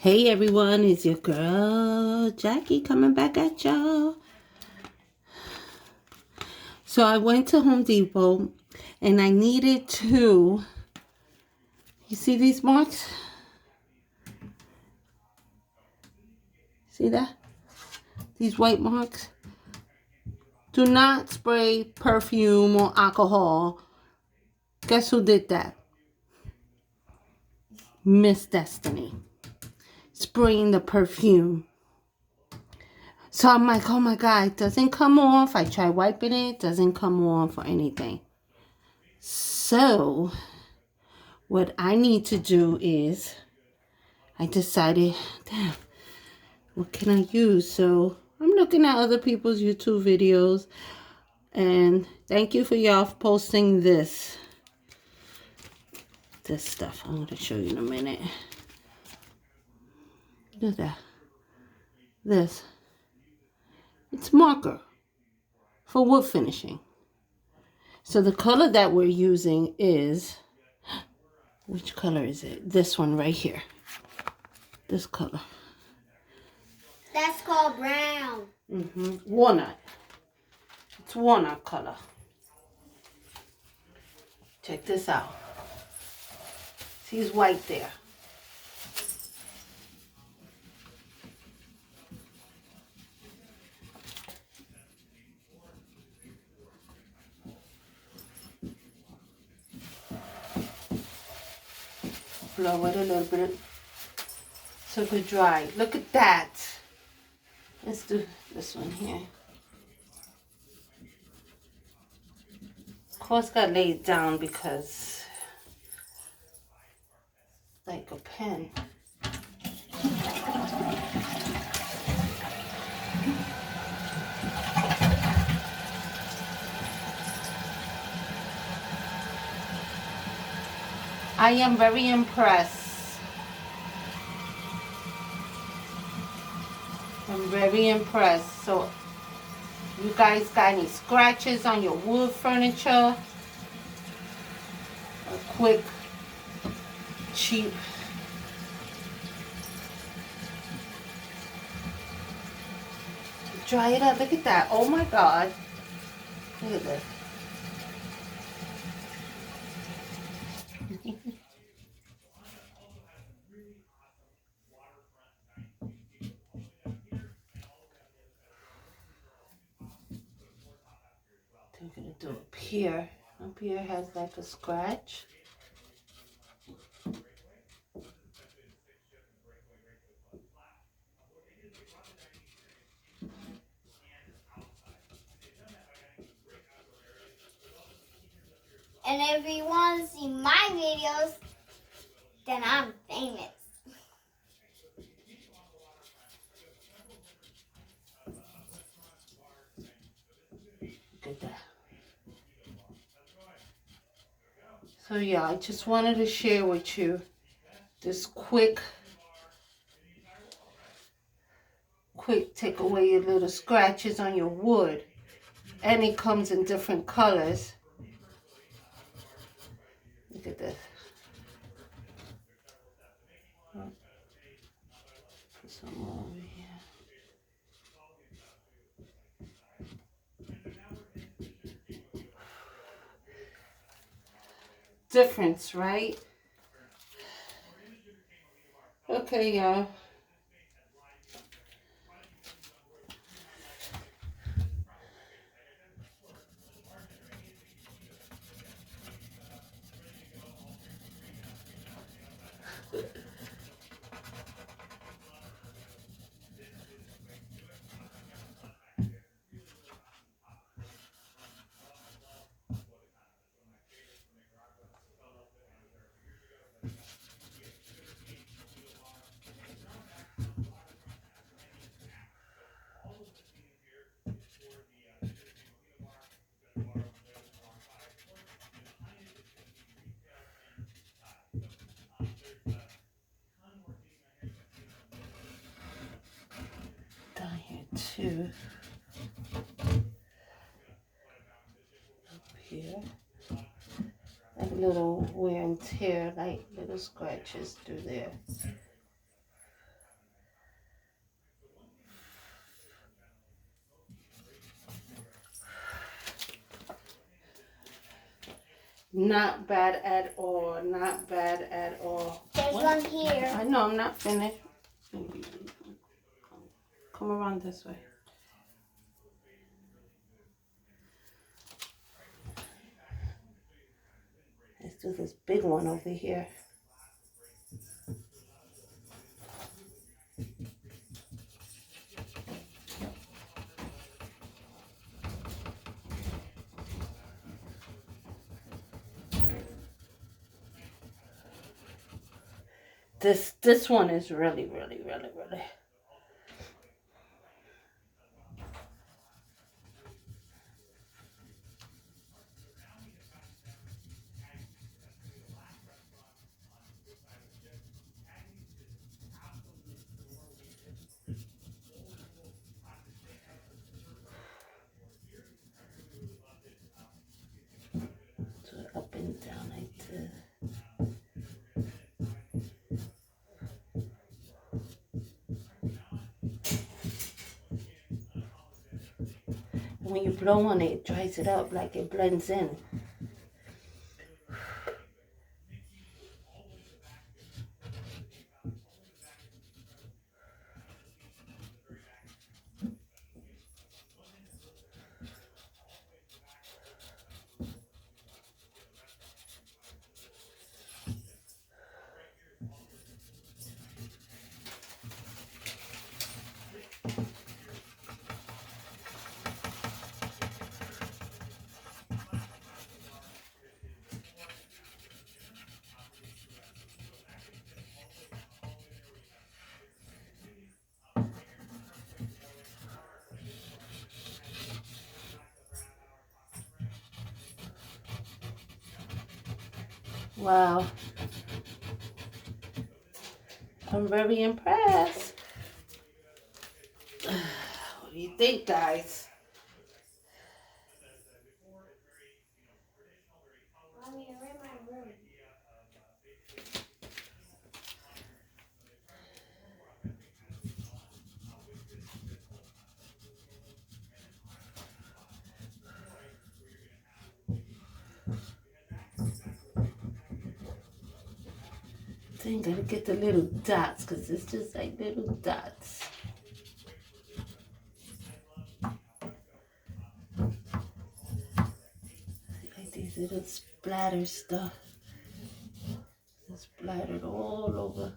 Hey everyone, it's your girl Jackie coming back at y'all. So I went to Home Depot and I needed to, you see these marks? See that? These white marks? Do not spray perfume or alcohol. Guess who did that? Miss Destiny. Spraying the perfume. So I'm like, oh my God, it doesn't come off. I try wiping it, doesn't come off or anything. So what I need to do is, I decided, damn, what can I use? So I'm looking at other people's YouTube videos. And thank you for y'all posting this stuff. I'm going to show you in a minute. Look at that. This. It's marker for wood finishing. So the color that we're using is, which color is it? This one right here. This color. That's called brown. Walnut. It's walnut color. Check this out. See, it's white there. Blow it a little bit so it could dry. Look at that. Let's do this one here. Of course, got laid down because it's like a pen. I am very impressed. I'm very impressed. So, you guys got any scratches on your wood furniture? A quick, cheap. Dry it up. Look at that. Oh my God. Look at this. I'm gonna do up here. Up here has like a scratch. And if you want to see my videos, then I'm famous. Look at that. So yeah, I just wanted to share with you this quick take away your little scratches on your wood. And it comes in different colors. Look at this. Put some more over here. Difference, right? Okay, y'all. Down here too. Up here. Like little wear and tear, like little scratches through there. Not bad at all. Not bad at all. There's What? one here. I know I'm not finished. Come around this way. Let's do this big one over here. This one is really. So up and down like this. When you blow on it, it dries it up, like it blends in. Wow. I'm very impressed. What do you think, guys? Mommy, you're in my room. Then gotta get the little dots, because it's just like little dots. Like these little splatter stuff. It's splattered all over.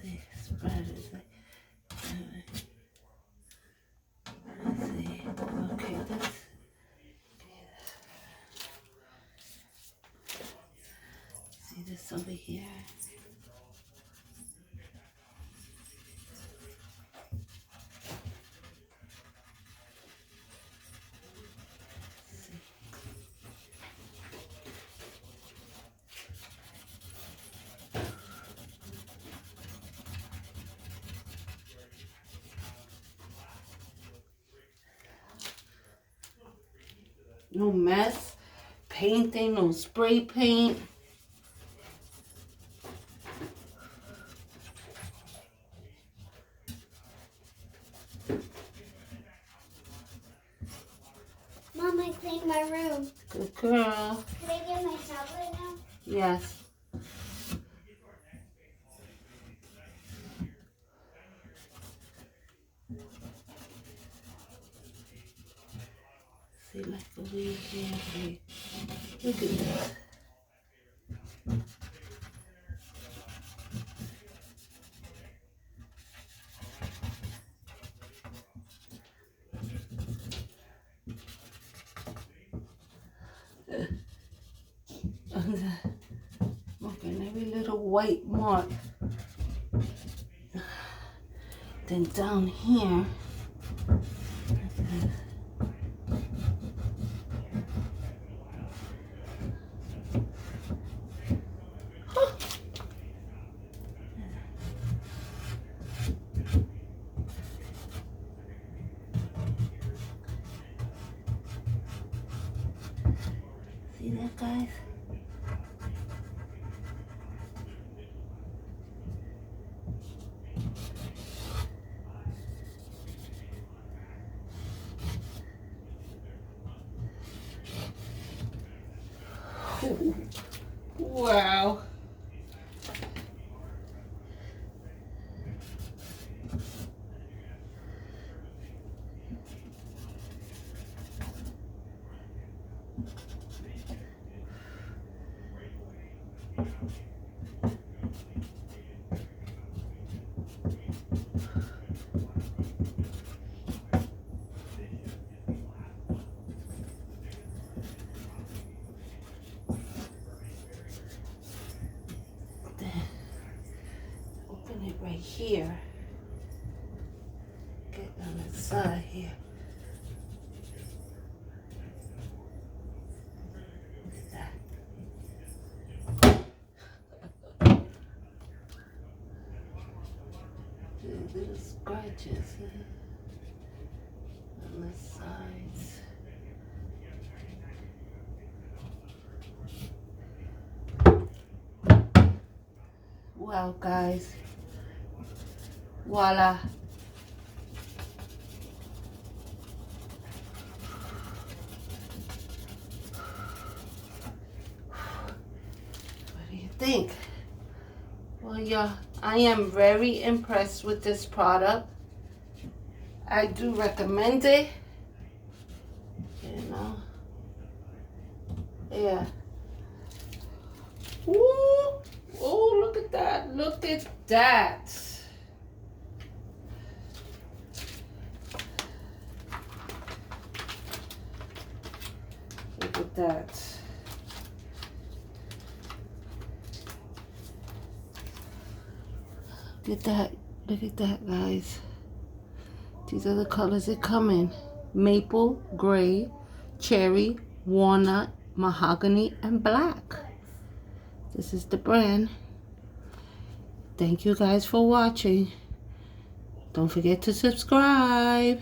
See, splattered like. Let's see. Okay, this. See this over here. No mess. Painting, no spray paint. Mom, I cleaned my room. Good girl. Can I get my tablet now? Yes. See, like over here. See. Look at this. Okay, every little white mark. Then down here. See that, guys? Wow. Open it right here. Get on the side here. Little scratches on the sides. Wow, guys. Voila. What do you think? Well, yeah, I am very impressed with this product. I do recommend it. You know. Yeah. Ooh. Oh, look at that. Look at that. Look at that. Look at that. Look at that, guys. These are the colors that come in. Maple, gray, cherry, walnut, mahogany, and black. This is the brand. Thank you guys for watching. Don't forget to subscribe.